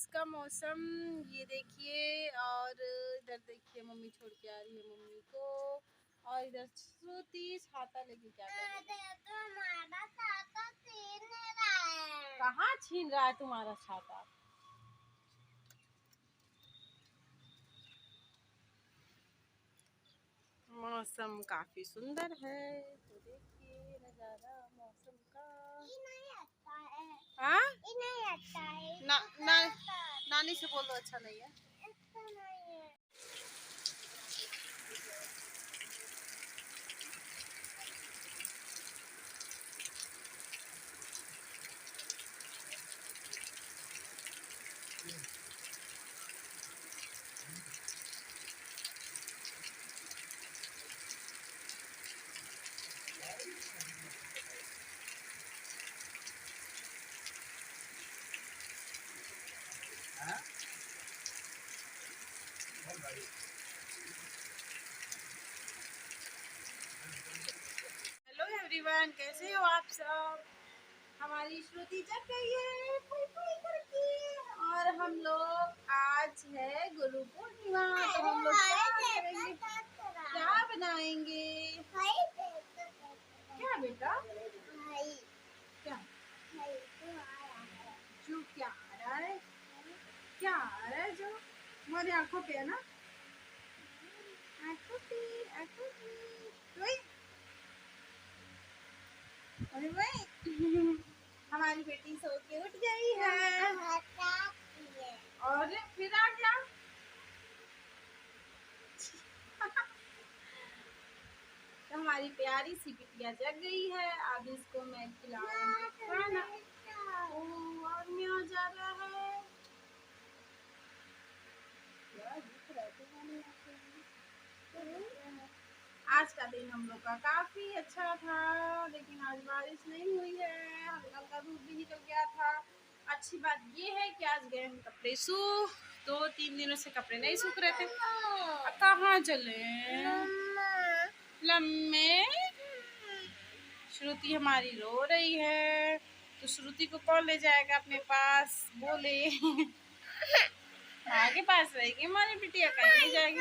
बारिश का मौसम, ये देखिए। और इधर देखिए मम्मी छोड़ के आ रही है मम्मी को, और इधर श्रुति छाता लेके क्या कर रही है? कहाँ छीन रहा है तुम्हारा छाता? मौसम काफी सुंदर है, तो देखिए नजारा मौसम का। हाँ? नानी से बोलो अच्छा नहीं है। हेलो एवरीवन, कैसे हो आप सब? हमारी श्रुति जग गई है पुई पुई करके, और हम लोग आज है गुरु पूर्णिमा, तो हम लोग क्या करेंगे, क्या बनाएंगे? क्या बेटा? क्या जो क्या आ रहा है? क्या आ रहा है जो हमारी आंखों पे है ना? आंखों पे, आंखों पे। अरे भाई हमारी बेटी सो के उठ गई है, और फिर आ गया। तो हमारी प्यारी सी बिटिया जग गई है, अब इसको मैं खिलाऊंगी खाना। ओ, आदमी आ जा रहा है। आज का दिन हम लोग का काफी अच्छा था, लेकिन आज बारिश नहीं हुई है, हल्का हल्का धूप भी निकल गया था। अच्छी बात ये है कि आज गए हम कपड़े सूख, 2-3 दिनों से कपड़े नहीं सूख रहे थे। अब कहाँ चले लम्मे? श्रुति हमारी रो रही है, तो श्रुति को कौन ले जाएगा अपने पास? बोले माँ के पास रहेगी हमारी बिटिया, कहीं नहीं जाएगी।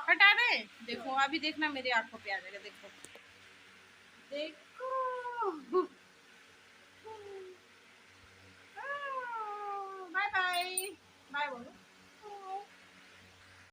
हटा दे। देखो अभी देखना मेरी आंखों पे आ जाएगा। देखो देखो। बाय बाय, बाय बोलो।